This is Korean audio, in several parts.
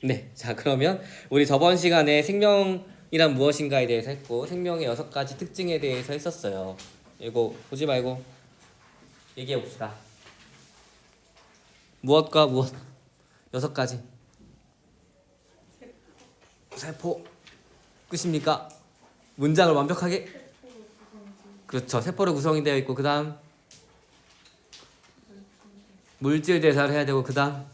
네, 자 그러면 우리 저번 시간에 생명이란 무엇인가에 대해서 했고 생명의 6가지 특징에 대해서 했었어요. 이거 보지 말고 얘기해 봅시다. 무엇과 무엇 6가지. 세포 끝입니까? 문장을 완벽하게. 그렇죠. 세포로 구성이 되어 있고 그 다음 물질 대사를 해야 되고 그 다음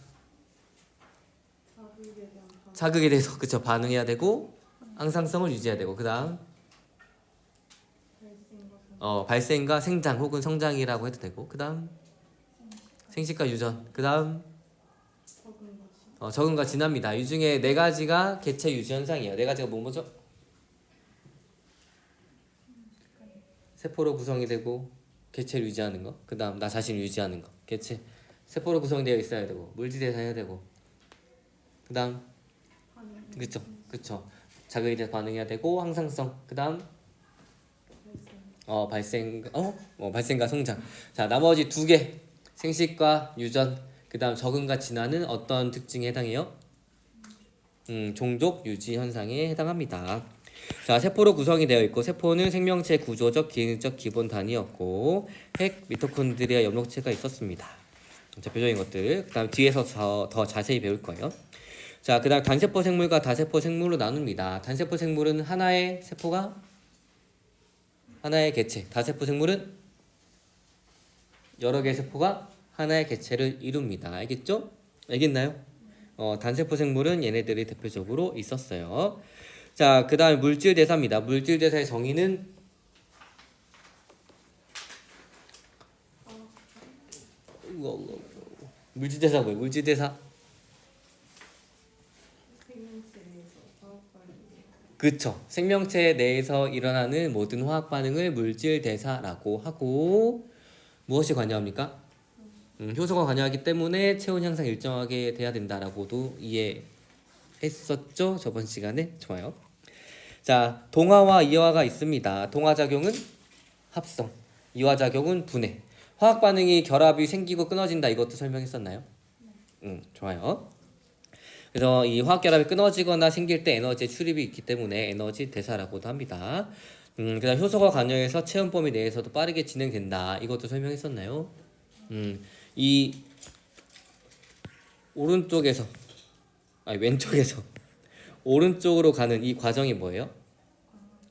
자극에 대해서 그쵸 반응해야 되고 항상성을 유지해야 되고 그 다음 발생과 생장 혹은 성장이라고 해도 되고 그 다음 생식과 유전 그 다음 적응과 진화입니다. 이 중에 4가지가 개체 유지 현상이에요. 4가지가 뭐죠? 세포로 구성이 되고 개체를 유지하는 거 그 다음 나 자신을 유지하는 거 개체 세포로 구성되어 있어야 되고 물질 대사해야 되고 그 다음 그쵸 자극에 대해서 반응해야 되고 항상성 그 다음 발생과 성장. 자 나머지 2개 생식과 유전 그 다음 적응과 진화는 어떤 특징에 해당해요? 종족 유지 현상에 해당합니다. 자 세포로 구성이 되어 있고 세포는 생명체 구조적 기능적 기본 단위였고 핵 미토콘드리아 염록체가 있었습니다. 대표적인 것들 그 다음 뒤에서 더 자세히 배울 거예요. 자 그 다음 단세포 생물과 다세포 생물로 나눕니다. 단세포 생물은 하나의 세포가 하나의 개체, 다세포 생물은 여러 개의 세포가 하나의 개체를 이룹니다. 알겠죠? 알겠나요? 단세포 생물은 얘네들이 대표적으로 있었어요. 자, 그 다음 물질 대사입니다. 물질 대사의 정의는 물질 대사 뭐예요? 물질 대사? 그쵸. 생명체 내에서 일어나는 모든 화학 반응을 물질 대사라고 하고 무엇이 관여합니까? 효소가 관여하기 때문에 체온 향상 일정하게 돼야 된다라고도 이해했었죠? 저번 시간에? 좋아요. 자, 동화와 이화가 있습니다. 동화작용은 합성, 이화작용은 분해. 화학 반응이 결합이 생기고 끊어진다. 이것도 설명했었나요? 좋아요. 그래서 이 화학 결합이 끊어지거나 생길 때 에너지의 출입이 있기 때문에 에너지 대사라고도 합니다. 그다음 효소가 관여해서 체온 범위 내에서도 빠르게 진행된다. 이것도 설명했었나요? 이 오른쪽에서 왼쪽에서 오른쪽으로 가는 이 과정이 뭐예요?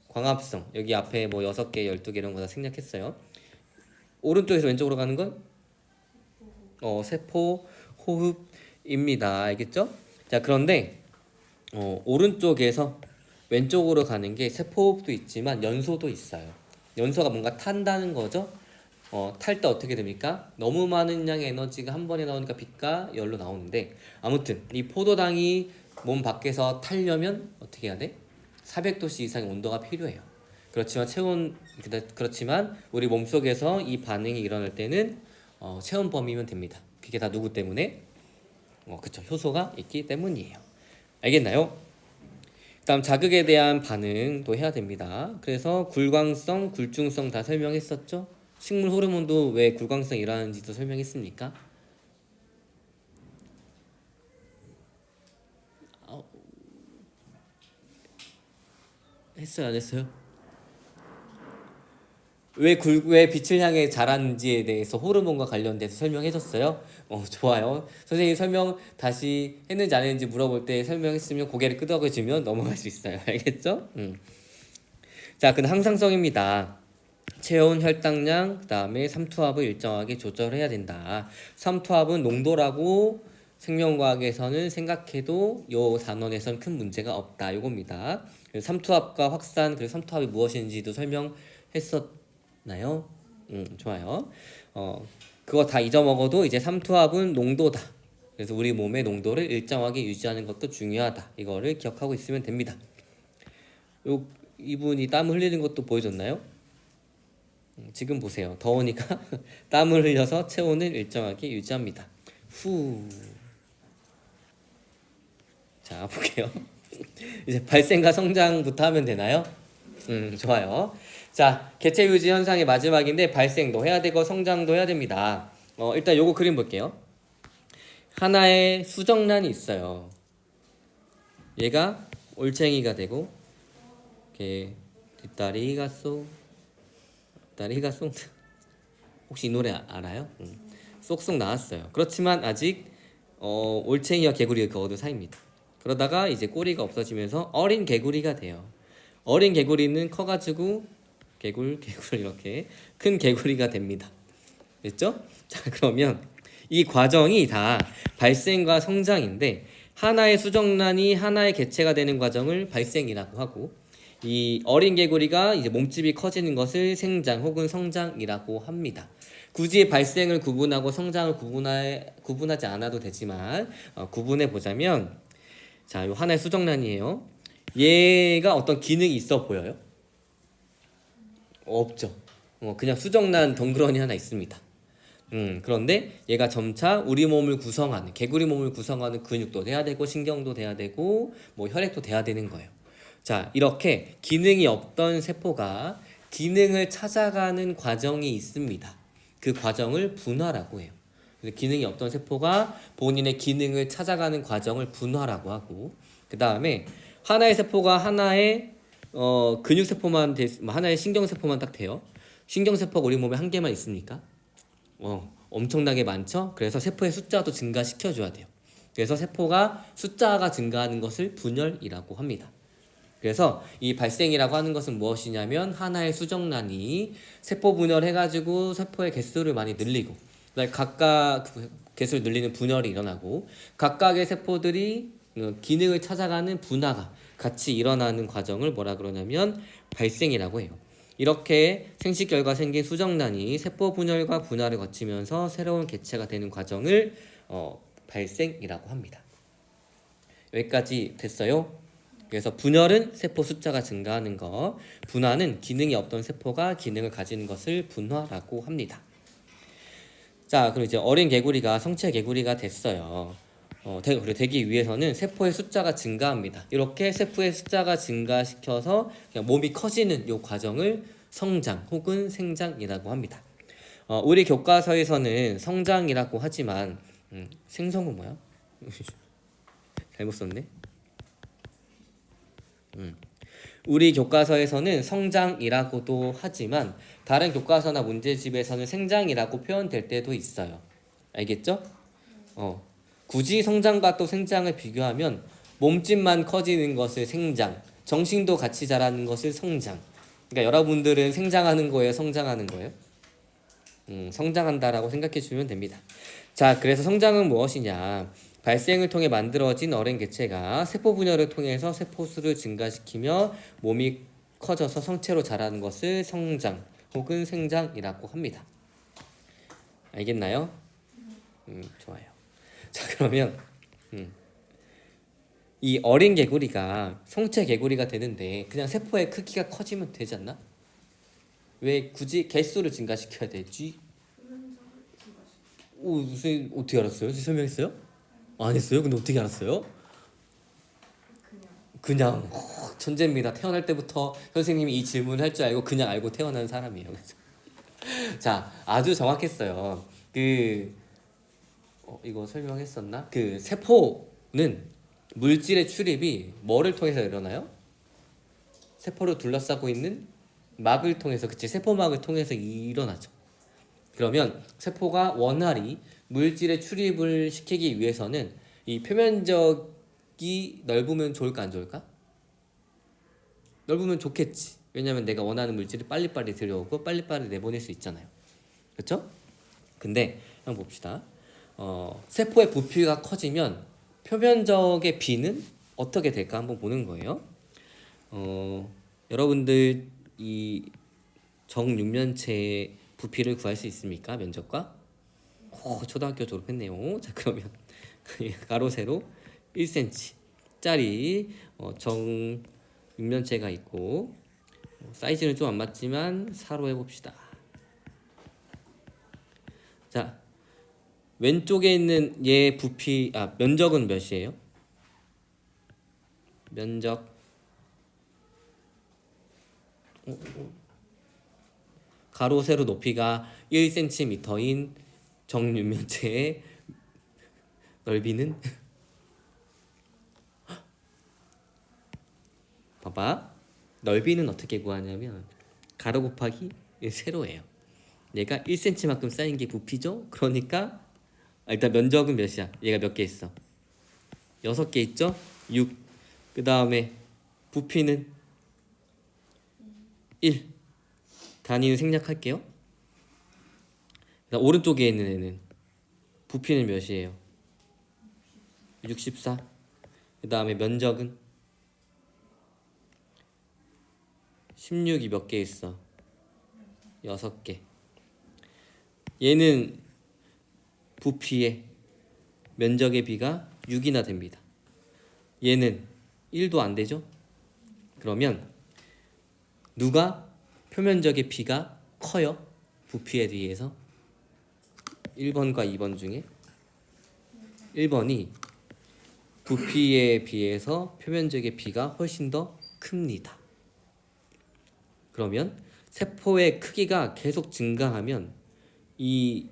광합성. 여기 앞에 뭐 6개, 12개 이런 거 다 생략했어요. 오른쪽에서 왼쪽으로 가는 건 세포 호흡입니다. 알겠죠? 자, 그런데 오른쪽에서 왼쪽으로 가는 게 세포호흡도 있지만 연소도 있어요. 연소가 뭔가 탄다는 거죠. 탈 때 어떻게 됩니까? 너무 많은 양의 에너지가 한 번에 나오니까 빛과 열로 나오는데 아무튼 이 포도당이 몸 밖에서 타려면 어떻게 해야 돼? 400도씨 이상의 온도가 필요해요. 그렇지만 우리 몸속에서 이 반응이 일어날 때는 체온 범위면 됩니다. 그게 다 누구 때문에? 그쵸. 효소가 있기 때문이에요. 알겠나요? 다음 자극에 대한 반응도 해야 됩니다. 그래서 굴광성, 굴중성 다 설명했었죠? 식물 호르몬도 왜 굴광성이 일어나는지도 설명했습니까? 했어요, 안 했어요? 왜 빛을 향해 자라는지에 대해서 호르몬과 관련돼서 설명해줬어요. 좋아요. 선생님 설명 다시 했는지 안 했는지 물어볼 때 설명했으면 고개를 끄덕여주면 넘어갈 수 있어요. 알겠죠? 자, 그다음 항상성입니다. 체온, 혈당량, 그 다음에 삼투압을 일정하게 조절해야 된다. 삼투압은 농도라고 생명과학에서는 생각해도 요 단원에선 큰 문제가 없다. 요겁니다. 삼투압과 확산, 그리고 삼투압이 무엇인지도 설명했었나요? 좋아요. 그거 다 잊어먹어도 이제 삼투압은 농도다. 그래서 우리 몸의 농도를 일정하게 유지하는 것도 중요하다. 이거를 기억하고 있으면 됩니다. 이분이 땀 흘리는 것도 보여줬나요? 지금 보세요. 더우니까 땀을 흘려서 체온을 일정하게 유지합니다. 후. 자, 볼게요. 이제 발생과 성장부터 하면 되나요? 좋아요. 자, 개체 유지 현상의 마지막인데 발생도 해야 되고 성장도 해야 됩니다. 일단 요거 그림 볼게요. 하나의 수정란이 있어요. 얘가 올챙이가 되고 이렇게 뒷다리가 쏙 다리가 쏙 혹시 이 노래 알아요? 쏙쏙 나왔어요. 그렇지만 아직 올챙이와 개구리가 그 어느 사이입니다. 그러다가 이제 꼬리가 없어지면서 어린 개구리가 돼요. 어린 개구리는 커가지고 개굴 이렇게 큰 개구리가 됩니다. 됐죠? 자, 그러면 이 과정이 다 발생과 성장인데 하나의 수정란이 하나의 개체가 되는 과정을 발생이라고 하고 이 어린 개구리가 이제 몸집이 커지는 것을 생장 혹은 성장이라고 합니다. 굳이 발생을 구분하고 성장을 구분하지 않아도 되지만 구분해 보자면 자, 요 하나의 수정란이에요. 얘가 어떤 기능이 있어 보여요? 없죠. 그냥 수정란 덩그러니 하나 있습니다. 그런데 얘가 점차 우리 몸을 구성하는 개구리 몸을 구성하는 근육도 돼야 되고 신경도 돼야 되고 뭐 혈액도 돼야 되는 거예요. 자, 이렇게 기능이 없던 세포가 기능을 찾아가는 과정이 있습니다. 그 과정을 분화라고 해요. 기능이 없던 세포가 본인의 기능을 찾아가는 과정을 분화라고 하고 그 다음에 하나의 세포가 하나의 근육세포만 하나의 신경세포만 딱 돼요. 신경세포가 우리 몸에 한 개만 있습니까? 엄청나게 많죠. 그래서 세포의 숫자도 증가시켜줘야 돼요. 그래서 세포가 숫자가 증가하는 것을 분열이라고 합니다. 그래서 이 발생이라고 하는 것은 무엇이냐면 하나의 수정란이 세포 분열해가지고 세포의 개수를 많이 늘리고 각각 개수를 늘리는 분열이 일어나고 각각의 세포들이 기능을 찾아가는 분화가 같이 일어나는 과정을 뭐라 그러냐면 발생이라고 해요. 이렇게 생식 결과 생긴 수정란이 세포 분열과 분화를 거치면서 새로운 개체가 되는 과정을 발생이라고 합니다. 여기까지 됐어요? 그래서 분열은 세포 숫자가 증가하는 것, 분화는 기능이 없던 세포가 기능을 가지는 것을 분화라고 합니다. 자, 그럼 이제 어린 개구리가 성체 개구리가 됐어요. 되기 위해서는 세포의 숫자가 증가합니다. 이렇게 세포의 숫자가 증가시켜서 그냥 몸이 커지는 이 과정을 성장 혹은 생장이라고 합니다. 우리 교과서에서는 성장이라고 하지만 생성은 뭐야? 잘못 썼네. 우리 교과서에서는 성장이라고도 하지만 다른 교과서나 문제집에서는 생장이라고 표현될 때도 있어요. 알겠죠? 굳이 성장과 또 생장을 비교하면 몸집만 커지는 것을 생장, 정신도 같이 자라는 것을 성장. 그러니까 여러분들은 생장하는 거예요, 성장하는 거예요? 성장한다라고 생각해 주면 됩니다. 자, 그래서 성장은 무엇이냐? 발생을 통해 만들어진 어린 개체가 세포 분열을 통해서 세포수를 증가시키며 몸이 커져서 성체로 자라는 것을 성장 혹은 생장이라고 합니다. 알겠나요? 좋아요. 자, 그러면 이 어린 개구리가 성체 개구리가 되는데 그냥 세포의 크기가 커지면 되지 않나? 왜 굳이 개수를 증가시켜야 되지? 선생님 어떻게 알았어요? 설명했어요? 안 했어요? 근데 어떻게 알았어요? 그냥 천재입니다. 태어날 때부터 선생님이 이 질문을 할 줄 알고 그냥 알고 태어난 사람이에요. 자, 아주 정확했어요. 이거 설명했었나? 그 세포는 물질의 출입이 뭐를 통해서 일어나요? 세포를 둘러싸고 있는 막을 통해서, 그치? 세포막을 통해서 일어나죠. 그러면 세포가 원활히 물질의 출입을 시키기 위해서는 이 표면적이 넓으면 좋을까 안 좋을까? 넓으면 좋겠지. 왜냐면 내가 원하는 물질이 빨리빨리 들어오고 빨리빨리 내보낼 수 있잖아요. 그렇죠? 근데 한번 봅시다. 세포의 부피가 커지면 표면적의 비는 어떻게 될까 한번 보는 거예요. 여러분들 이 정육면체의 부피를 구할 수 있습니까? 면적과? 초등학교 졸업했네요. 자, 그러면 가로 세로 1cm 정육면체가 있고 사이즈는 좀 안 맞지만 4로 해봅시다. 자, 왼쪽에 있는 얘 부피 면적은 몇이에요? 면적 가로 세로 높이가 1cm인 정육면체의 넓이는 봐봐. 넓이는 어떻게 구하냐면 가로 곱하기 세로예요. 얘가 1cm만큼 쌓인 게 부피죠. 그러니까 일단 면적은 몇이야? 얘가 몇 개 있어? 6개 있죠? 6. 그 다음에 부피는 1. 단위는 생략할게요. 그다음 오른쪽에 있는 애는 부피는 몇이에요? 64. 그 다음에 면적은 16이 몇 개 있어? 6개. 얘는 부피의 면적의 비가 6이나 됩니다. 얘는 1도 안 되죠? 그러면 누가 표면적의 비가 커요? 부피에 비해서? 1번과 2번 중에 1번이 부피에 비해서 표면적의 비가 훨씬 더 큽니다. 그러면 세포의 크기가 계속 증가하면 이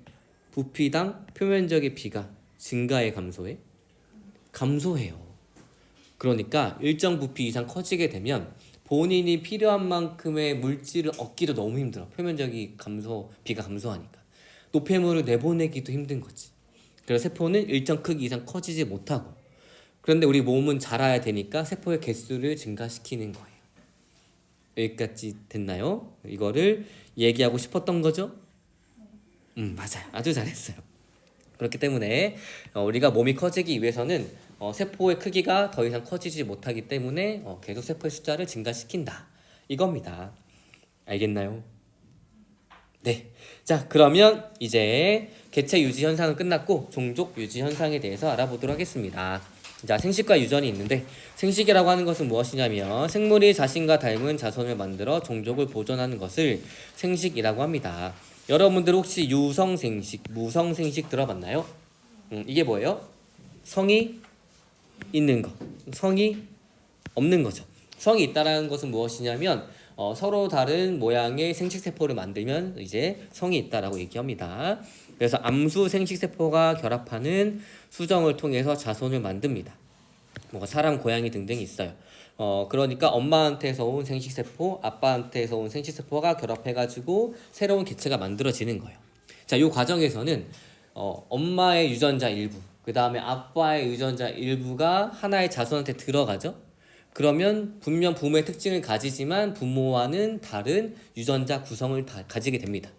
부피당 표면적의 비가 증가해 감소해? 감소해요. 그러니까 일정 부피 이상 커지게 되면 본인이 필요한 만큼의 물질을 얻기도 너무 힘들어. 표면적이 비가 감소하니까. 노폐물을 내보내기도 힘든 거지. 그래서 세포는 일정 크기 이상 커지지 못하고. 그런데 우리 몸은 자라야 되니까 세포의 개수를 증가시키는 거예요. 여기까지 됐나요? 이거를 얘기하고 싶었던 거죠? 맞아요. 아주 잘했어요. 그렇기 때문에 우리가 몸이 커지기 위해서는 세포의 크기가 더 이상 커지지 못하기 때문에 계속 세포의 숫자를 증가시킨다. 이겁니다. 알겠나요? 네. 자, 그러면 이제 개체 유지 현상은 끝났고 종족 유지 현상에 대해서 알아보도록 하겠습니다. 자, 생식과 유전이 있는데 생식이라고 하는 것은 무엇이냐면 생물이 자신과 닮은 자손을 만들어 종족을 보존하는 것을 생식이라고 합니다. 여러분들 혹시 유성생식, 무성생식 들어봤나요? 이게 뭐예요? 성이 있는 거, 성이 없는 거죠. 성이 있다라는 것은 무엇이냐면 서로 다른 모양의 생식세포를 만들면 이제 성이 있다라고 얘기합니다. 그래서 암수 생식세포가 결합하는 수정을 통해서 자손을 만듭니다. 뭐 사람, 고양이 등등이 있어요. 그러니까 엄마한테서 온 생식세포, 아빠한테서 온 생식세포가 결합해가지고 새로운 개체가 만들어지는 거예요. 자, 이 과정에서는 엄마의 유전자 일부, 그 다음에 아빠의 유전자 일부가 하나의 자손한테 들어가죠. 그러면 분명 부모의 특징을 가지지만 부모와는 다른 유전자 구성을 가지게 됩니다.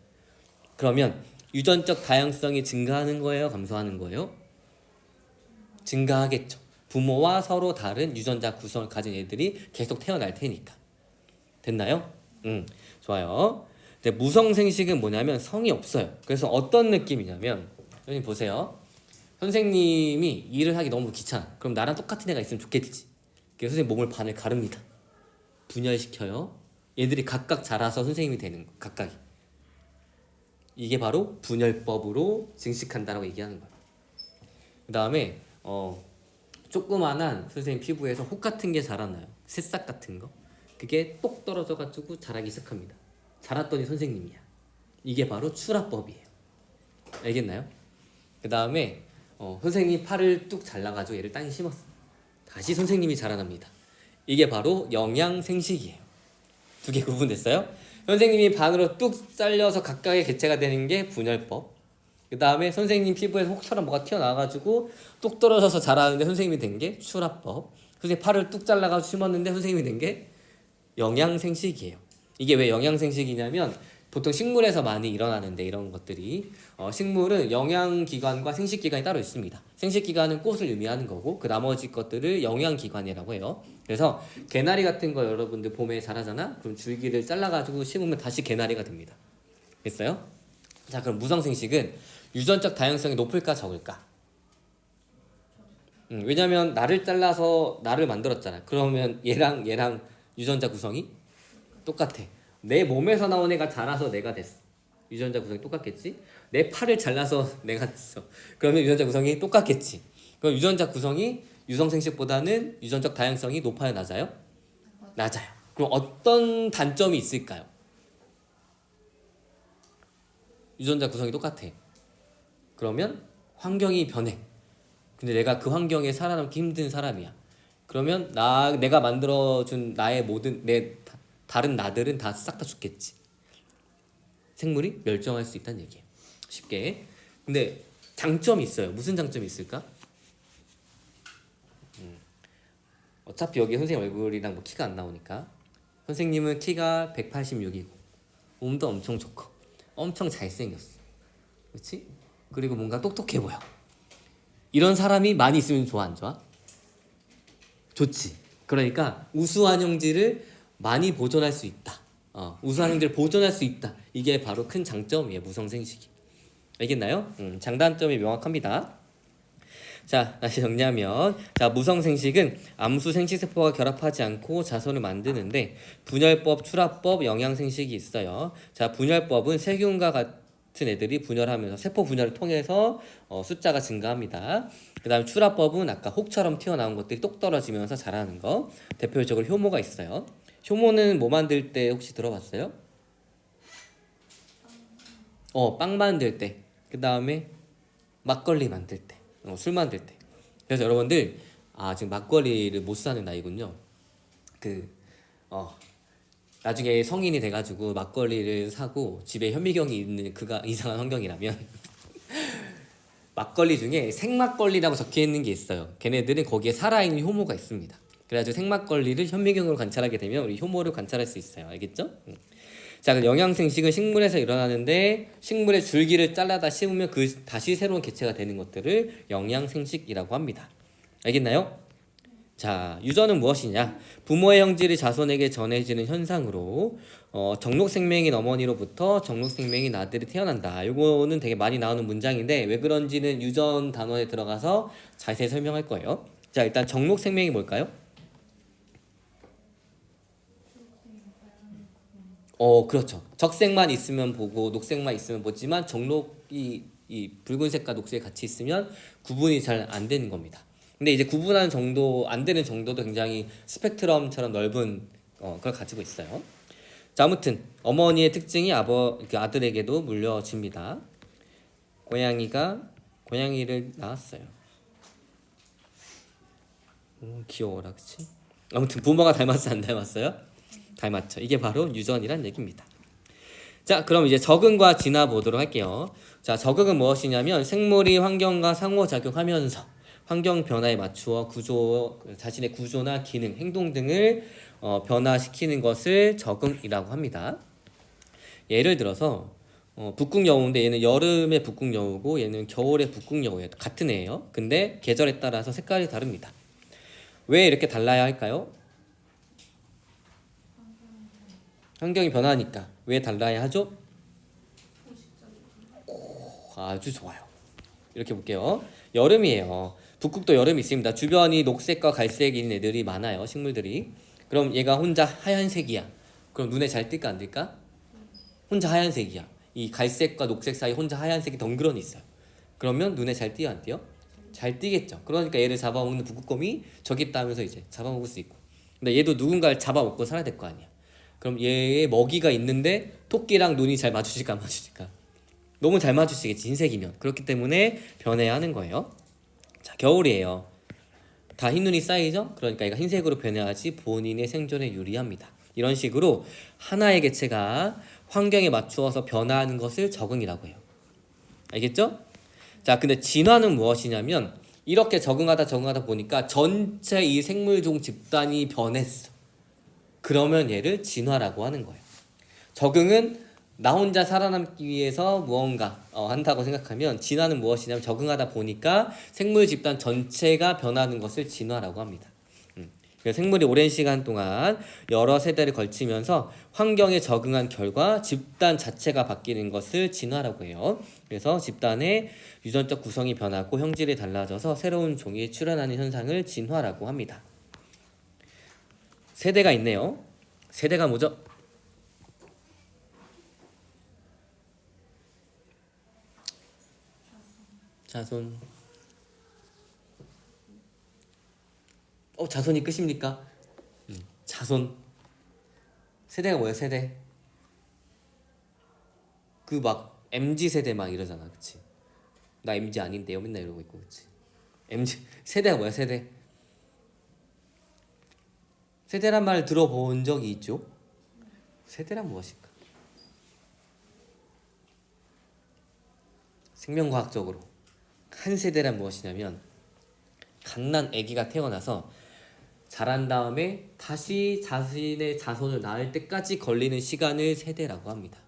그러면 유전적 다양성이 증가하는 거예요? 감소하는 거예요? 증가하겠죠. 부모와 서로 다른 유전자 구성을 가진 애들이 계속 태어날 테니까. 됐나요? 좋아요. 근데 무성생식은 뭐냐면 성이 없어요. 그래서 어떤 느낌이냐면 여기 보세요. 선생님이 일을 하기 너무 귀찮아. 그럼 나랑 똑같은 애가 있으면 좋겠지. 그래서 선생님 몸을 반을 가릅니다. 분열시켜요. 얘들이 각각 자라서 선생님이 되는 거. 각각이. 이게 바로 분열법으로 증식한다라고 얘기하는 거예요. 그 다음에 조그만한 선생님 피부에서 혹 같은 게 자라나요. 새싹 같은 거. 그게 똑 떨어져가지고 자라기 시작합니다. 자랐더니 선생님이야. 이게 바로 출하법이에요. 알겠나요? 그 다음에 선생님이 팔을 뚝 잘라가지고 얘를 땅에 심었어. 다시 선생님이 자라납니다. 이게 바로 영양생식이에요. 두 개 구분됐어요? 선생님이 반으로 뚝 잘려서 각각의 개체가 되는 게 분열법. 그 다음에 선생님 피부에서 혹처럼 뭐가 튀어나와가지고 뚝 떨어져서 자라는데 선생님이 된 게 출하법. 선생님 팔을 뚝 잘라가지고 심었는데 선생님이 된 게 영양생식이에요. 이게 왜 영양생식이냐면 보통 식물에서 많이 일어나는데 이런 것들이 식물은 영양기관과 생식기관이 따로 있습니다. 생식기관은 꽃을 의미하는 거고 그 나머지 것들을 영양기관이라고 해요. 그래서 개나리 같은 거 여러분들 봄에 자라잖아? 그럼 줄기를 잘라가지고 심으면 다시 개나리가 됩니다. 됐어요? 자, 그럼 무성생식은 유전적 다양성이 높을까 적을까? 왜냐면 나를 잘라서 나를 만들었잖아. 그러면 얘랑 유전자 구성이 똑같아. 내 몸에서 나온 애가 자라서 내가 됐어. 유전자 구성이 똑같겠지? 내 팔을 잘라서 내가 됐어. 그러면 유전자 구성이 똑같겠지. 그럼 유전자 구성이 유성생식보다는 유전적 다양성이 높아요, 낮아요? 낮아요. 그럼 어떤 단점이 있을까요? 유전자 구성이 똑같아. 그러면 환경이 변해. 근데 내가 그 환경에 살아남기 힘든 사람이야. 그러면 내가 만들어준 나의 모든 다른 나들은 다 싹 다 죽겠지. 생물이 멸종할 수 있다는 얘기예요. 쉽게. 근데 장점이 있어요. 무슨 장점이 있을까? 어차피 여기 선생님 얼굴이랑 뭐 키가 안 나오니까 선생님은 키가 186이고 몸도 엄청 좋고 엄청 잘생겼어. 그렇지? 그리고 뭔가 똑똑해 보여. 이런 사람이 많이 있으면 좋아 안 좋아? 좋지. 그러니까 우수한 형질을 많이 보존할 수 있다. 우수한 형질을 보존할 수 있다. 이게 바로 큰 장점이에요. 무성생식이. 알겠나요? 장단점이 명확합니다. 자, 다시 정리하면 무성생식은 암수 생식세포가 결합하지 않고 자손을 만드는데 분열법, 출합법, 영양생식이 있어요. 자, 분열법은 세균과 같은 애들이 분열하면서 세포 분열을 통해서 숫자가 증가합니다. 그 다음에 출합법은 아까 혹처럼 튀어나온 것들이 똑 떨어지면서 자라는 거. 대표적으로 효모가 있어요. 효모는 뭐 만들 때 혹시 들어봤어요? 빵 만들 때. 그 다음에 막걸리 만들 때. 술 만들 때. 그래서 여러분들 지금 막걸리를 못 사는 나이군요. 나중에 성인이 돼가지고 막걸리를 사고 집에 현미경이 있는 그가 이상한 환경이라면 막걸리 중에 생막걸리라고 적혀 있는 게 있어요. 걔네들은 거기에 살아있는 효모가 있습니다. 그래가지고 생막걸리를 현미경으로 관찰하게 되면 우리 효모를 관찰할 수 있어요. 알겠죠? 자, 그 영양생식은 식물에서 일어나는데 식물의 줄기를 잘라다 심으면 다시 새로운 개체가 되는 것들을 영양생식이라고 합니다. 알겠나요? 자, 유전은 무엇이냐? 부모의 형질이 자손에게 전해지는 현상으로 정록생명인 어머니로부터 정록생명인 아들이 태어난다. 이거는 되게 많이 나오는 문장인데 왜 그런지는 유전 단원에 들어가서 자세히 설명할 거예요. 자, 일단 정록생명이 뭘까요? 그렇죠. 적색만 있으면 보고 녹색만 있으면 보지만 정록이 이 붉은색과 녹색이 같이 있으면 구분이 잘 안 되는 겁니다. 근데 이제 구분하는 정도 안 되는 정도도 굉장히 스펙트럼처럼 넓은 걸 가지고 있어요. 자, 아무튼 어머니의 특징이 아들에게도 물려집니다. 고양이를 낳았어요. 귀여워라, 그치? 아무튼 부모가 닮았어, 안 닮았어요? 닮았죠. 이게 바로 유전이란 얘기입니다. 자, 그럼 이제 적응과 진화 보도록 할게요. 자, 적응은 무엇이냐면 생물이 환경과 상호작용하면서 환경 변화에 맞추어 자신의 구조나 기능, 행동 등을 변화시키는 것을 적응이라고 합니다. 예를 들어서 북극여우인데 얘는 여름에 북극여우고 얘는 겨울에 북극여우예요. 같은 애예요. 근데 계절에 따라서 색깔이 다릅니다. 왜 이렇게 달라야 할까요? 환경이 변하니까. 왜 달라야 하죠? 아주 좋아요. 이렇게 볼게요. 여름이에요. 북극도 여름이 있습니다. 주변이 녹색과 갈색인 애들이 많아요. 식물들이. 그럼 얘가 혼자 하얀색이야. 그럼 눈에 잘 띌까 안 띌까? 혼자 하얀색이야. 이 갈색과 녹색 사이 혼자 하얀색이 덩그러니 있어요. 그러면 눈에 잘 띄어 안 띄어? 잘 띄겠죠. 그러니까 얘를 잡아먹는 북극곰이 저기 있다 하면서 이제 잡아먹을 수 있고. 근데 얘도 누군가를 잡아먹고 살아야 될 거 아니야. 그럼 얘의 먹이가 있는데 토끼랑 눈이 잘 맞추실까 안 맞추실까? 너무 잘 맞추시겠지, 흰색이면. 그렇기 때문에 변해야 하는 거예요. 자, 겨울이에요. 다 흰눈이 쌓이죠? 그러니까 얘가 흰색으로 변해야지 본인의 생존에 유리합니다. 이런 식으로 하나의 개체가 환경에 맞추어서 변화하는 것을 적응이라고 해요. 알겠죠? 자, 근데 진화는 무엇이냐면 이렇게 적응하다 보니까 전체 이 생물종 집단이 변했어. 그러면 얘를 진화라고 하는 거예요. 적응은 나 혼자 살아남기 위해서 무언가 한다고 생각하면 진화는 무엇이냐면 적응하다 보니까 생물 집단 전체가 변하는 것을 진화라고 합니다. 생물이 오랜 시간 동안 여러 세대를 걸치면서 환경에 적응한 결과 집단 자체가 바뀌는 것을 진화라고 해요. 그래서 집단의 유전적 구성이 변하고 형질이 달라져서 새로운 종이 출현하는 현상을 진화라고 합니다. 세대가 있네요. 세대가 뭐죠? 자손. 자손이 끝입니까? 자손. 세대가 뭐야, 세대? 그 막 MZ 세대 막 이러잖아, 그치? 나 MZ 아닌데요, 맨날 이러고 있고, 그치? MZ 세대가 뭐야, 세대? 세대란 말을 들어본 적이 있죠? 세대란 무엇일까? 생명과학적으로 한 세대란 무엇이냐면 갓난 아기가 태어나서 자란 다음에 다시 자신의 자손을 낳을 때까지 걸리는 시간을 세대라고 합니다.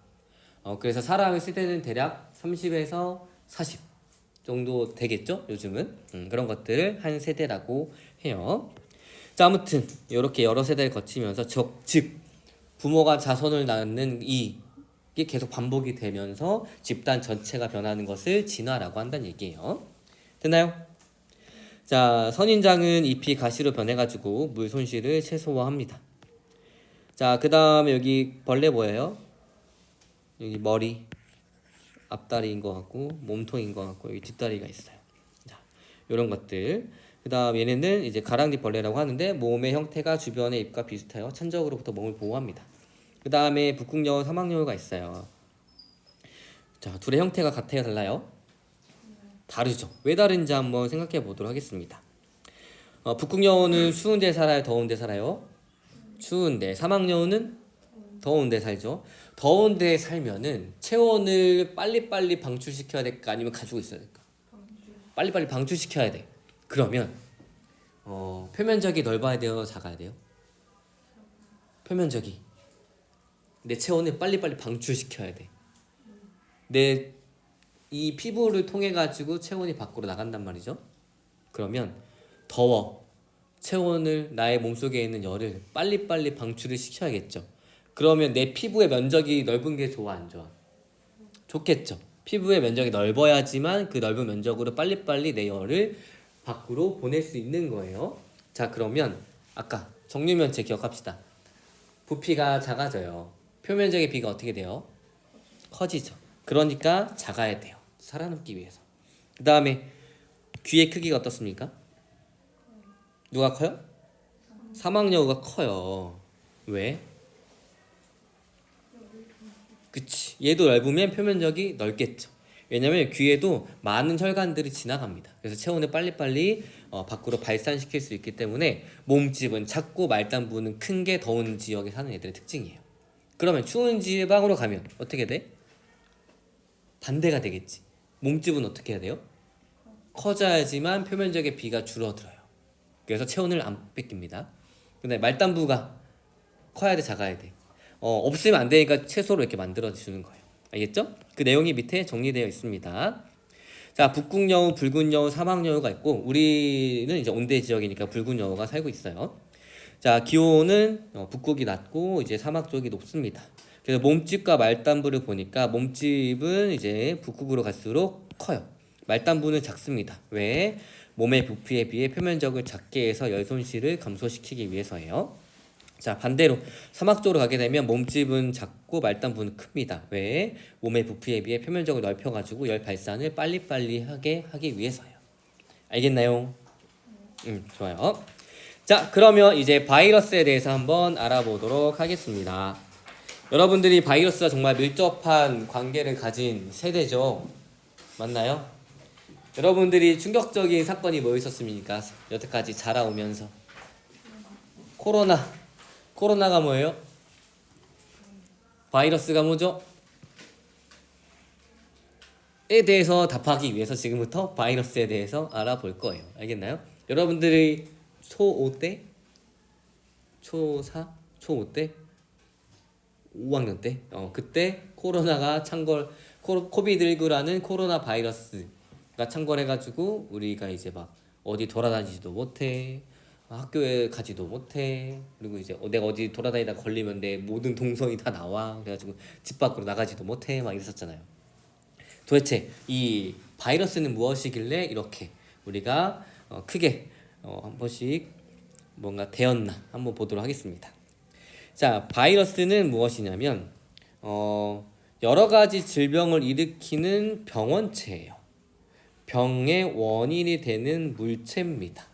그래서 사람의 세대는 대략 30에서 40 정도 되겠죠? 요즘은 그런 것들을 한 세대라고 해요. 자, 아무튼 이렇게 여러 세대를 거치면서 즉 부모가 자손을 낳는 이게 계속 반복이 되면서 집단 전체가 변하는 것을 진화라고 한다는 얘기예요. 됐나요? 자, 선인장은 잎이 가시로 변해가지고 물 손실을 최소화합니다. 자, 그 다음에 여기 벌레 뭐예요? 여기 머리, 앞다리인 것 같고 몸통인 것 같고 여기 뒷다리가 있어요. 자, 이런 것들. 그 다음 얘네는 이제 가랑비 벌레라고 하는데 몸의 형태가 주변의 잎과 비슷하여 천적으로부터 몸을 보호합니다. 그 다음에 북극여우, 사막여우가 있어요. 자, 둘의 형태가 같아요, 달라요? 다르죠. 왜 다른지 한번 생각해 보도록 하겠습니다. 북극여우는 추운 데 살아요, 더운 데 살아요? 추운 데. 사막여우는 더운 데 살죠. 더운 데 살면은 체온을 빨리빨리 방출시켜야 될까 아니면 가지고 있어야 될까? 빨리빨리 방출시켜야 돼. 그러면 표면적이 넓어야 돼요, 작아야 돼요? 표면적이. 내 체온을 빨리빨리 방출시켜야 돼. 내 이 피부를 통해 가지고 체온이 밖으로 나간단 말이죠. 그러면 더워. 체온을 나의 몸속에 있는 열을 빨리빨리 방출을 시켜야겠죠. 그러면 내 피부의 면적이 넓은 게 좋아, 안 좋아? 좋겠죠. 피부의 면적이 넓어야지만 그 넓은 면적으로 빨리빨리 내 열을 밖으로 보낼 수 있는 거예요. 자, 그러면 아까 정류면체 기억합시다. 부피가 작아져요. 표면적의 비가 어떻게 돼요? 커지죠. 그러니까 작아야 돼요. 살아남기 위해서. 그 다음에 귀의 크기가 어떻습니까? 누가 커요? 사막여우가 커요. 왜? 그치. 얘도 넓으면 표면적이 넓겠죠. 왜냐면 귀에도 많은 혈관들이 지나갑니다. 그래서 체온을 빨리빨리 밖으로 발산시킬 수 있기 때문에 몸집은 작고 말단부는 큰 게 더운 지역에 사는 애들의 특징이에요. 그러면 추운 지방으로 가면 어떻게 돼? 반대가 되겠지. 몸집은 어떻게 해야 돼요? 커져야지만 표면적의 비가 줄어들어요. 그래서 체온을 안 뺏깁니다. 근데 말단부가 커야 돼, 작아야 돼? 없으면 안 되니까 채소로 이렇게 만들어 주는 거예요. 알겠죠? 그 내용이 밑에 정리되어 있습니다. 자, 북극여우, 붉은여우, 사막여우가 있고 우리는 이제 온대 지역이니까 붉은여우가 살고 있어요. 자, 기온은 북극이 낮고 이제 사막 쪽이 높습니다. 그래서 몸집과 말단부를 보니까 몸집은 이제 북극으로 갈수록 커요. 말단부는 작습니다. 왜? 몸의 부피에 비해 표면적을 작게 해서 열 손실을 감소시키기 위해서예요. 자, 반대로 사막 쪽으로 가게 되면 몸집은 작고 말단부는 큽니다. 왜? 몸의 부피에 비해 표면적을 넓혀가지고 열 발산을 빨리빨리 하기 위해서요. 알겠나요? 좋아요. 자, 그러면 이제 바이러스에 대해서 한번 알아보도록 하겠습니다. 여러분들이 바이러스와 정말 밀접한 관계를 가진 세대죠. 맞나요? 여러분들이 충격적인 사건이 뭐 있었습니까? 여태까지 자라오면서. 코로나가 뭐예요? 바이러스가 뭐죠? 에 대해서 답하기 위해서 지금부터 바이러스에 대해서 알아볼 거예요. 알겠나요? 여러분들이 초5 때? 초4? 초5 때? 5학년 때? 그때 코로나가 코비드19라는 코로나 바이러스가 창궐해가지고 우리가 이제 막 어디 돌아다니지도 못해, 학교에 가지도 못해, 그리고 이제 내가 어디 돌아다니다 걸리면 내 모든 동선이 다 나와. 그래가지고 집 밖으로 나가지도 못해 막 이랬었잖아요. 도대체 이 바이러스는 무엇이길래 이렇게 우리가 크게 한 번씩 뭔가 되었나 한번 보도록 하겠습니다. 자, 바이러스는 무엇이냐면 여러 가지 질병을 일으키는 병원체예요. 병의 원인이 되는 물체입니다.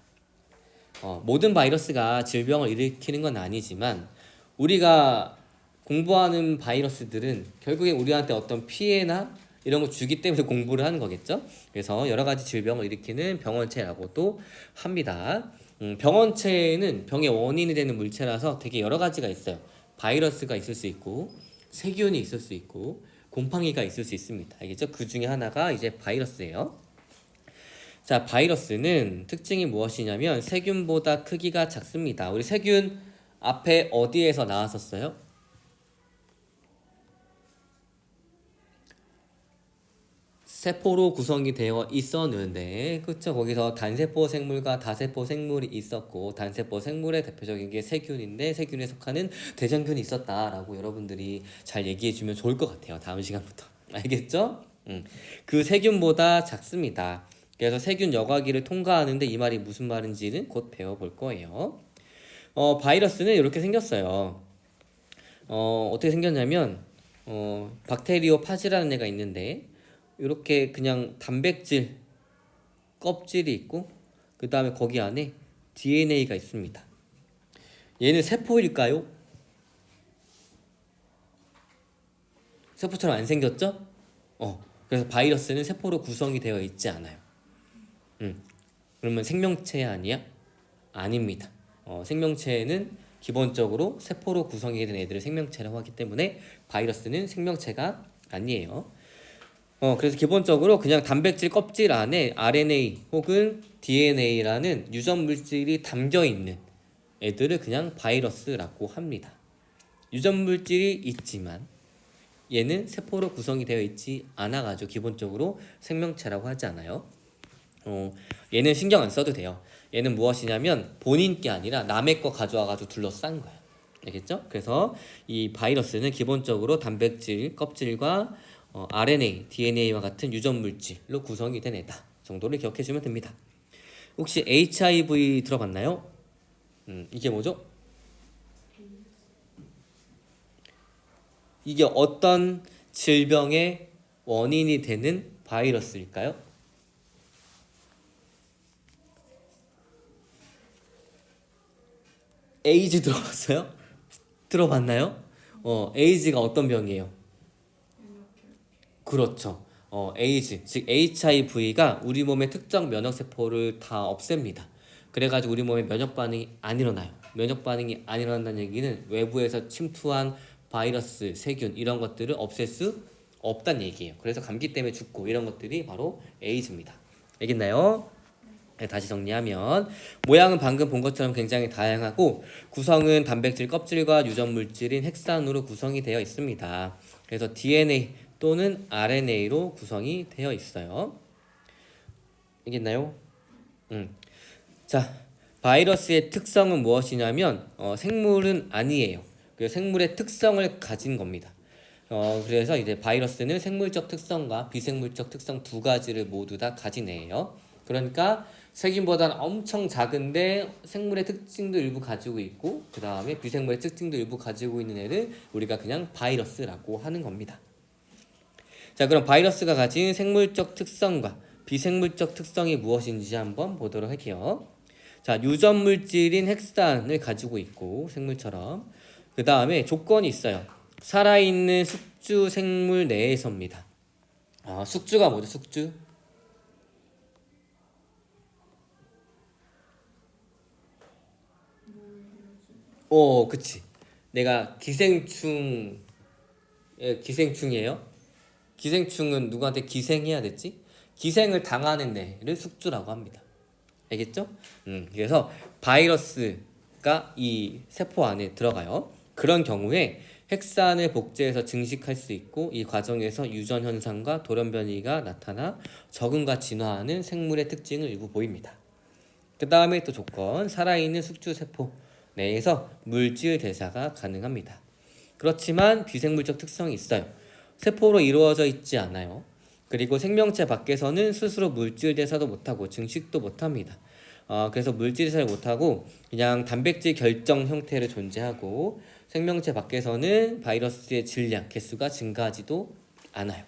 모든 바이러스가 질병을 일으키는 건 아니지만 우리가 공부하는 바이러스들은 결국에 우리한테 어떤 피해나 이런 거 주기 때문에 공부를 하는 거겠죠. 그래서 여러 가지 질병을 일으키는 병원체라고도 합니다. 병원체는 병의 원인이 되는 물체라서 되게 여러 가지가 있어요. 바이러스가 있을 수 있고 세균이 있을 수 있고 곰팡이가 있을 수 있습니다. 알겠죠? 그 중에 하나가 이제 바이러스예요. 자, 바이러스는 특징이 무엇이냐면 세균보다 크기가 작습니다. 우리 세균 앞에 어디에서 나왔었어요? 세포로 구성이 되어 있었는데, 그쵸? 거기서 단세포 생물과 다세포 생물이 있었고, 단세포 생물의 대표적인 게 세균인데, 세균에 속하는 대장균이 있었다라고 여러분들이 잘 얘기해주면 좋을 것 같아요. 다음 시간부터. 알겠죠? 그 세균보다 작습니다. 그래서 세균 여과기를 통과하는데 이 말이 무슨 말인지는 곧 배워볼 거예요. 바이러스는 이렇게 생겼어요. 어떻게 생겼냐면, 박테리오 파지라는 애가 있는데, 이렇게 그냥 단백질 껍질이 있고 그 다음에 거기 안에 DNA가 있습니다. 얘는 세포일까요? 세포처럼 안 생겼죠? 그래서 바이러스는 세포로 구성이 되어 있지 않아요. 그러면 생명체 아니야? 아닙니다. 생명체는 기본적으로 세포로 구성이 된 애들을 생명체라고 하기 때문에 바이러스는 생명체가 아니에요. 그래서 기본적으로 그냥 단백질 껍질 안에 RNA 혹은 DNA라는 유전 물질이 담겨 있는 애들을 그냥 바이러스라고 합니다. 유전 물질이 있지만 얘는 세포로 구성이 되어 있지 않아가지고 기본적으로 생명체라고 하지 않아요. 얘는 신경 안 써도 돼요. 얘는 무엇이냐면 본인 게 아니라 남의 거 가져와가지고 둘러싼 거야. 알겠죠? 그래서 이 바이러스는 기본적으로 단백질 껍질과 RNA, DNA와 같은 유전 물질로 구성이 된 애다 정도를 기억해주면 됩니다. 혹시 HIV 들어봤나요? 이게 뭐죠? 이게 어떤 질병의 원인이 되는 바이러스일까요? 에이즈 들어봤어요? 들어봤나요? 에이즈가 어떤 병이에요? 그렇죠. 에이즈, 즉 HIV가 우리 몸의 특정 면역세포를 다 없앱니다. 그래가지고 우리 몸에 면역 반응이 안 일어나요. 면역 반응이 안 일어난다는 얘기는 외부에서 침투한 바이러스, 세균 이런 것들을 없앨 수 없다는 얘기예요. 그래서 감기 때문에 죽고 이런 것들이 바로 에이즈입니다. 알겠나요? 네, 다시 정리하면 모양은 방금 본 것처럼 굉장히 다양하고 구성은 단백질 껍질과 유전 물질인 핵산으로 구성이 되어 있습니다. 그래서 DNA 또는 RNA로 구성이 되어 있어요. 알겠나요? 자, 바이러스의 특성은 무엇이냐면 생물은 아니에요. 그래서 생물의 특성을 가진 겁니다. 그래서 이제 바이러스는 생물적 특성과 비생물적 특성 두 가지를 모두 다 가진 애예요. 그러니까 세균보다는 엄청 작은데 생물의 특징도 일부 가지고 있고 그 다음에 비생물의 특징도 일부 가지고 있는 애를 우리가 그냥 바이러스라고 하는 겁니다. 자, 그럼 바이러스가 가진 생물적 특성과 비생물적 특성이 무엇인지 한번 보도록 할게요. 자, 유전 물질인 핵산을 가지고 있고 생물처럼 그 다음에 조건이 있어요. 살아있는 숙주 생물 내에서입니다. 숙주가 뭐죠? 숙주? 그치. 내가 기생충이에요. 기생충은 누구한테 기생해야 됐지? 기생을 당하는 애를 숙주라고 합니다. 알겠죠? 그래서 바이러스가 이 세포 안에 들어가요. 그런 경우에 핵산을 복제해서 증식할 수 있고 이 과정에서 유전 현상과 돌연 변이가 나타나 적응과 진화하는 생물의 특징을 일부 보입니다. 그 다음에 또 조건, 살아있는 숙주 세포 내에서 물질 대사가 가능합니다. 그렇지만 비생물적 특성이 있어요. 세포로 이루어져 있지 않아요. 그리고 생명체 밖에서는 스스로 물질 대사도 못하고 증식도 못합니다. 그래서 물질 대사를 못하고 그냥 단백질 결정 형태로 존재하고 생명체 밖에서는 바이러스의 질량, 개수가 증가하지도 않아요.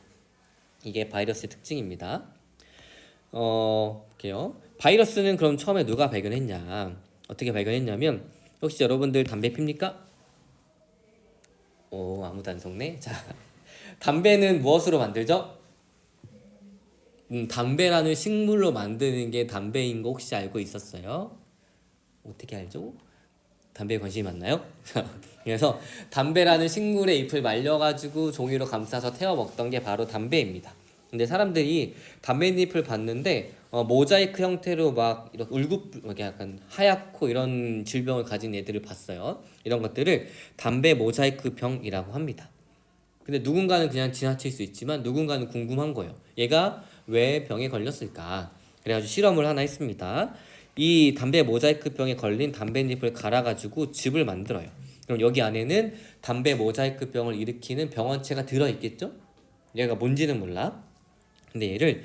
이게 바이러스의 특징입니다. 볼게요. 바이러스는 그럼 처음에 누가 발견했냐? 어떻게 발견했냐면 혹시 여러분들 담배 핍니까? 아무도 안 속네. 자, 담배는 무엇으로 만들죠? 담배라는 식물로 만드는 게 담배인 거 혹시 알고 있었어요? 어떻게 알죠? 담배에 관심이 많나요? 그래서 담배라는 식물의 잎을 말려가지고 종이로 감싸서 태워 먹던 게 바로 담배입니다. 근데 사람들이 담배잎을 봤는데 모자이크 형태로 막 이렇게 이렇게 약간 하얗고 이런 질병을 가진 애들을 봤어요. 이런 것들을 담배 모자이크 병이라고 합니다. 근데 누군가는 그냥 지나칠 수 있지만 누군가는 궁금한 거예요. 얘가 왜 병에 걸렸을까? 그래가지고 실험을 하나 했습니다. 이 담배 모자이크 병에 걸린 담배잎을 갈아가지고 즙을 만들어요. 그럼 여기 안에는 담배 모자이크 병을 일으키는 병원체가 들어있겠죠? 얘가 뭔지는 몰라. 근데 얘를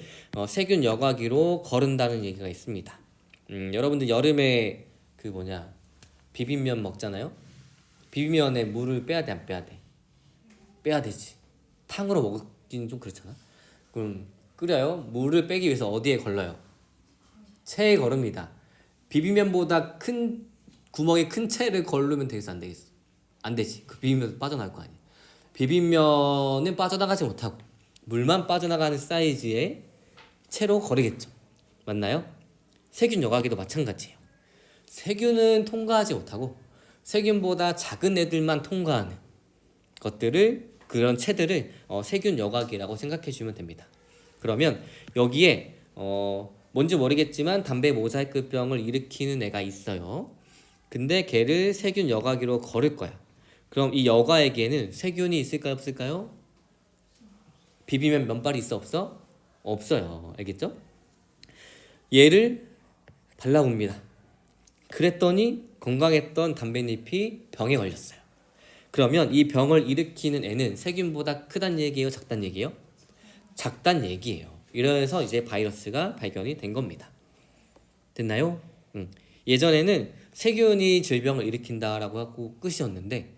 세균 여과기로 거른다는 얘기가 있습니다. 여러분들 여름에 비빔면 먹잖아요. 비빔면에 물을 빼야 돼, 안 빼야 돼? 빼야 되지. 탕으로 먹기는 좀 그렇잖아. 그럼 끓여요. 물을 빼기 위해서 어디에 걸러요? 체에 거릅니다. 비빔면보다 큰 구멍이 큰 체를 걸르면 되겠어, 안 되겠어? 안 되지. 그 비빔면 빠져나갈 거 아니야. 비빔면은 빠져나가지 못하고 물만 빠져나가는 사이즈의 채로 거르겠죠. 맞나요? 세균 여과기도 마찬가지예요. 세균은 통과하지 못하고 세균보다 작은 애들만 통과하는 것들을, 그런 채들을 세균 여과기라고 생각해 주면 됩니다. 그러면 여기에 뭔지 모르겠지만 담배 모자이크병을 일으키는 애가 있어요. 근데 걔를 세균 여과기로 거를 거야. 그럼 이 여과에게는 세균이 있을까요, 없을까요? 비비면 면발이 있어, 없어? 없어요. 알겠죠? 얘를 발라봅니다. 그랬더니 건강했던 담배잎이 병에 걸렸어요. 그러면 이 병을 일으키는 애는 세균보다 크단 얘기예요, 작단 얘기예요? 작단 얘기예요. 이래서 이제 바이러스가 발견이 된 겁니다. 됐나요? 예전에는 세균이 질병을 일으킨다라고 하고 끝이었는데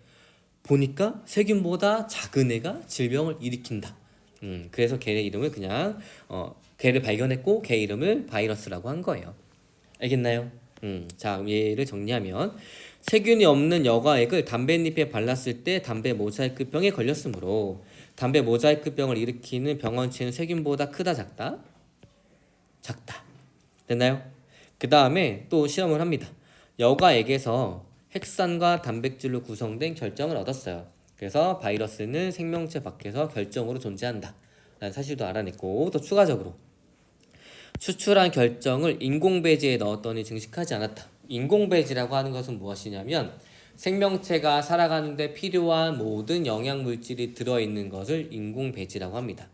보니까 세균보다 작은 애가 질병을 일으킨다. 그래서 걔의 이름을 그냥 걔를 발견했고 걔 이름을 바이러스라고 한 거예요. 알겠나요? 자, 얘를 정리하면 세균이 없는 여과액을 담배잎에 발랐을 때 담배 모자이크병에 걸렸으므로 담배 모자이크병을 일으키는 병원체는 세균보다 크다, 작다? 작다. 됐나요? 그 다음에 또 시험을 합니다. 여과액에서 핵산과 단백질로 구성된 결정을 얻었어요. 그래서 바이러스는 생명체 밖에서 결정으로 존재한다 라는 사실도 알아냈고, 또 추가적으로 추출한 결정을 인공배지에 넣었더니 증식하지 않았다. 인공배지라고 하는 것은 무엇이냐면 생명체가 살아가는데 필요한 모든 영양물질이 들어있는 것을 인공배지라고 합니다.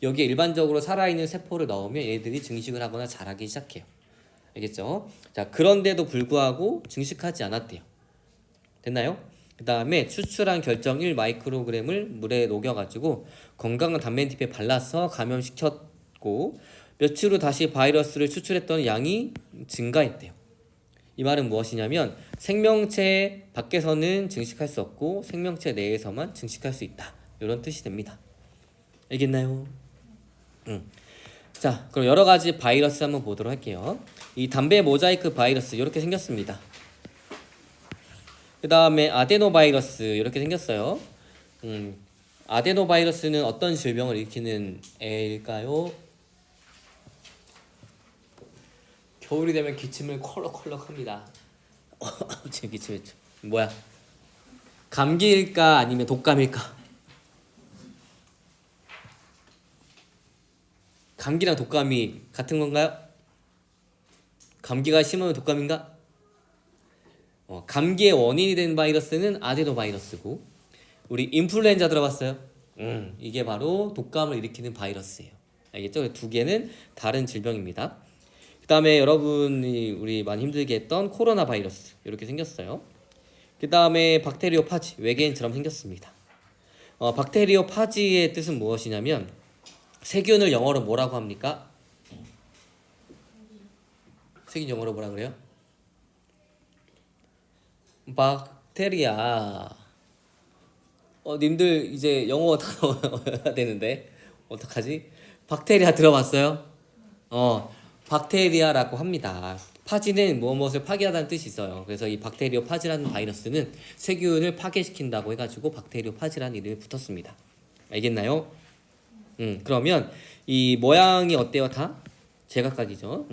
여기에 일반적으로 살아있는 세포를 넣으면 얘들이 증식을 하거나 자라기 시작해요. 알겠죠? 자, 그런데도 불구하고 증식하지 않았대요. 됐나요? 그 다음에 추출한 결정 1마이크로그램을 물에 녹여가지고 건강한 담배잎에 발라서 감염시켰고 며칠 후 다시 바이러스를 추출했더니 양이 증가했대요. 이 말은 무엇이냐면 생명체 밖에서는 증식할 수 없고 생명체 내에서만 증식할 수 있다. 이런 뜻이 됩니다. 알겠나요? 자, 그럼 여러 가지 바이러스 한번 보도록 할게요. 이 담배 모자이크 바이러스 이렇게 생겼습니다. 그 다음에 아데노바이러스 이렇게 생겼어요. 아데노바이러스는 어떤 질병을 일으키는 애일까요? 겨울이 되면 기침을 콜록콜록 합니다. 지금 기침했죠. 뭐야? 감기일까 아니면 독감일까? 감기랑 독감이 같은 건가요? 감기가 심하면 독감인가? 감기의 원인이 된 바이러스는 아데노바이러스고 우리 인플루엔자 들어봤어요? 이게 바로 독감을 일으키는 바이러스예요. 알겠죠? 두 개는 다른 질병입니다. 그 다음에 여러분이 우리 많이 힘들게 했던 코로나 바이러스 이렇게 생겼어요. 그 다음에 박테리오 파지 외계인처럼 생겼습니다. 박테리오 파지의 뜻은 무엇이냐면 세균을 영어로 뭐라고 합니까? 세균 영어로 뭐라 그래요? 박테리아. 님들 이제 영어 다 넣어야 되는데 어떡하지? 박테리아 들어봤어요? 박테리아라고 합니다. 파지는 무엇을 파괴하다는 뜻이 있어요. 그래서 이 박테리오 파지라는 바이러스는 세균을 파괴시킨다고 해가지고 박테리오 파지라는 이름이 붙었습니다. 알겠나요? 그러면 이 모양이 어때요? 다 제각각이죠.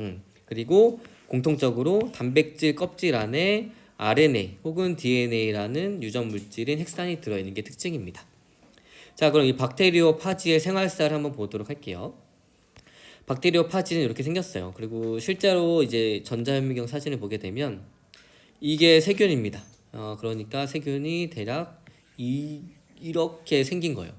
그리고 공통적으로 단백질 껍질 안에 RNA 혹은 DNA라는 유전 물질인 핵산이 들어있는 게 특징입니다. 자, 그럼 이 박테리오 파지의 생활사를 한번 보도록 할게요. 박테리오 파지는 이렇게 생겼어요. 그리고 실제로 이제 전자현미경 사진을 보게 되면 이게 세균입니다. 그러니까 세균이 대략 이렇게 생긴 거예요.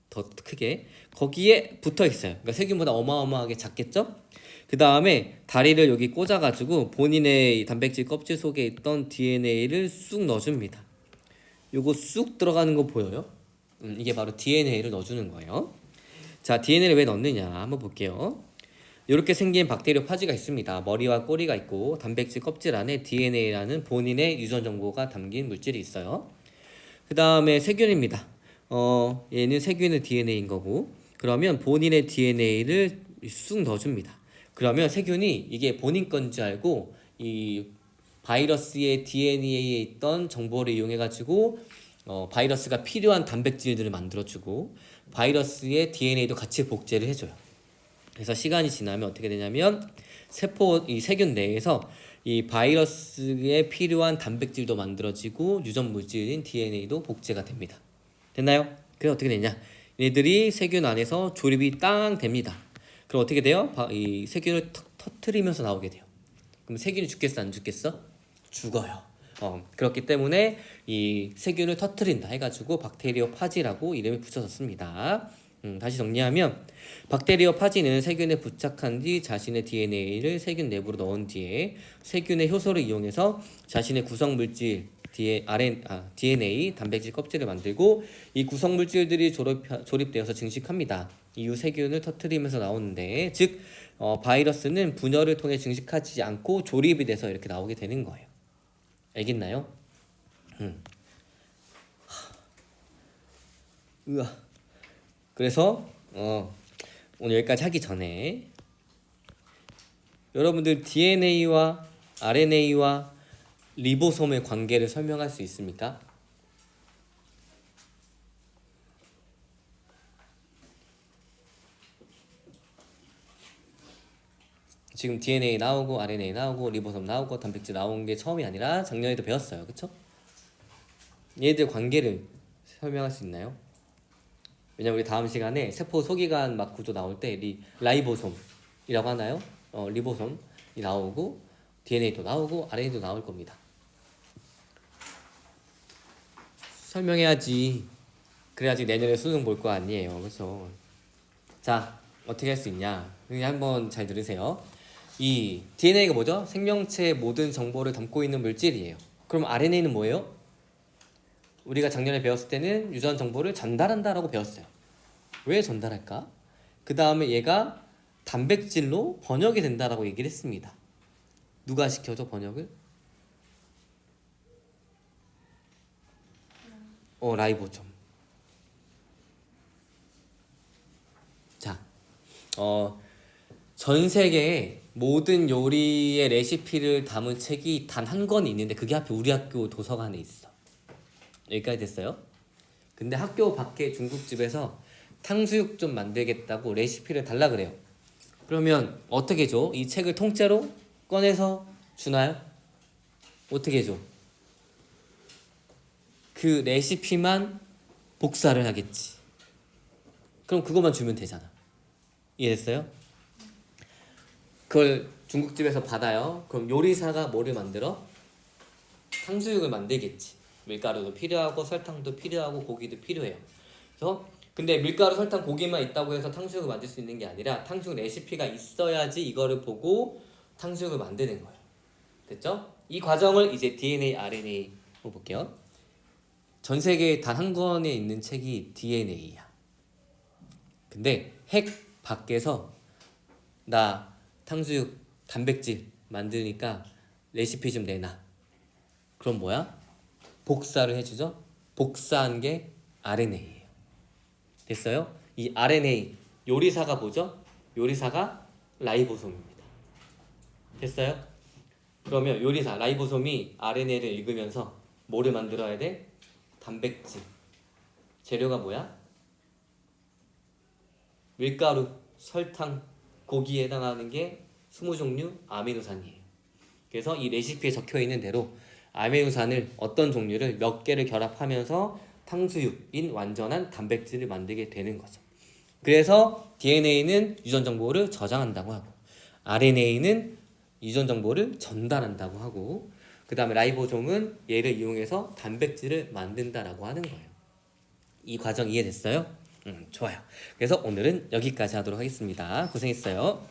더 크게 거기에 붙어 있어요. 그러니까 세균보다 어마어마하게 작겠죠? 그 다음에 다리를 여기 꽂아가지고 본인의 단백질 껍질 속에 있던 DNA를 쑥 넣어줍니다. 요거 쑥 들어가는 거 보여요? 이게 바로 DNA를 넣어주는 거예요. 자, DNA를 왜 넣느냐 한번 볼게요. 이렇게 생긴 박테리오 파지가 있습니다. 머리와 꼬리가 있고 단백질 껍질 안에 DNA라는 본인의 유전 정보가 담긴 물질이 있어요. 그 다음에 세균입니다. 얘는 세균의 DNA인 거고, 그러면 본인의 DNA를 쑥 넣어줍니다. 그러면 세균이 이게 본인 건지 알고 이 바이러스의 DNA에 있던 정보를 이용해가지고 바이러스가 필요한 단백질들을 만들어주고 바이러스의 DNA도 같이 복제를 해줘요. 그래서 시간이 지나면 어떻게 되냐면 이 세균 내에서 이 바이러스에 필요한 단백질도 만들어지고 유전 물질인 DNA도 복제가 됩니다. 됐나요? 그래서 어떻게 되냐? 얘들이 세균 안에서 조립이 땅 됩니다. 그럼 어떻게 돼요? 이 세균을 터트리면서 나오게 돼요. 그럼 세균이 죽겠어, 안 죽겠어? 죽어요. 그렇기 때문에 이 세균을 터트린다 해가지고 박테리오 파지라고 이름을 붙여졌습니다. 다시 정리하면 박테리오 파지는 세균에 부착한 뒤 자신의 DNA를 세균 내부로 넣은 뒤에 세균의 효소를 이용해서 자신의 구성물질 DNA, 단백질 껍질을 만들고 이 구성물질들이 조립되어서 증식합니다. 이후 세균을 터트리면서 나오는데, 즉 바이러스는 분열을 통해 증식하지 않고 조립이 돼서 이렇게 나오게 되는 거예요. 알겠나요? 으아. 그래서 오늘 여기까지 하기 전에 여러분들 DNA와 RNA와 리보솜의 관계를 설명할 수 있습니까? 지금 DNA 나오고 RNA 나오고 리보솜 나오고 단백질 나온 게 처음이 아니라 작년에도 배웠어요. 그쵸? 얘들 관계를 설명할 수 있나요? 왜냐면 우리 다음 시간에 세포 소기관 막 구조 나올 때 라이보솜이라고 하나요? 리보솜이 나오고 DNA도 나오고 RNA도 나올 겁니다. 설명해야지. 그래야지 내년에 수능 볼 거 아니에요. 그렇죠? 자, 어떻게 할 수 있냐? 그냥 한번 잘 들으세요. 이 DNA가 뭐죠? 생명체의 모든 정보를 담고 있는 물질이에요. 그럼 RNA는 뭐예요? 우리가 작년에 배웠을 때는 유전 정보를 전달한다라고 배웠어요. 왜 전달할까? 그 다음에 얘가 단백질로 번역이 된다라고 얘기를 했습니다. 누가 시켜줘 번역을? 라이보솜. 자, 전 세계에 모든 요리의 레시피를 담은 책이 단 한 권 있는데 그게 하필 우리 학교 도서관에 있어. 여기까지 됐어요? 근데 학교 밖에 중국집에서 탕수육 좀 만들겠다고 레시피를 달라 그래요. 그러면 어떻게 줘? 이 책을 통째로 꺼내서 주나요? 어떻게 줘? 그 레시피만 복사를 하겠지. 그럼 그것만 주면 되잖아. 이해됐어요? 그걸 중국집에서 받아요. 그럼 요리사가 뭐를 만들어? 탕수육을 만들겠지. 밀가루도 필요하고 설탕도 필요하고 고기도 필요해요. 그래서 근데 밀가루, 설탕, 고기만 있다고 해서 탕수육을 만들 수 있는 게 아니라 탕수육 레시피가 있어야지 이거를 보고 탕수육을 만드는 거예요. 됐죠? 이 과정을 이제 DNA, RNA 볼게요. 전 세계에 단 한 권에 있는 책이 DNA야. 근데 핵 밖에서 나 탕수육 단백질 만드니까 레시피 좀 내놔. 그럼 뭐야? 복사를 해주죠? 복사한 게 RNA예요. 됐어요? 이 RNA 요리사가 뭐죠? 요리사가 라이보솜입니다. 됐어요? 그러면 요리사 라이보솜이 RNA를 읽으면서 뭐를 만들어야 돼? 단백질. 재료가 뭐야? 밀가루, 설탕, 고기에 해당하는 게 20종류 아미노산이에요. 그래서 이 레시피에 적혀 있는 대로 아미노산을 어떤 종류를 몇 개를 결합하면서 탕수육인 완전한 단백질을 만들게 되는 거죠. 그래서 DNA는 유전 정보를 저장한다고 하고 RNA는 유전 정보를 전달한다고 하고 그 다음에 라이보솜은 얘를 이용해서 단백질을 만든다라고 하는 거예요. 이 과정 이해됐어요? 좋아요. 그래서 오늘은 여기까지 하도록 하겠습니다. 고생했어요.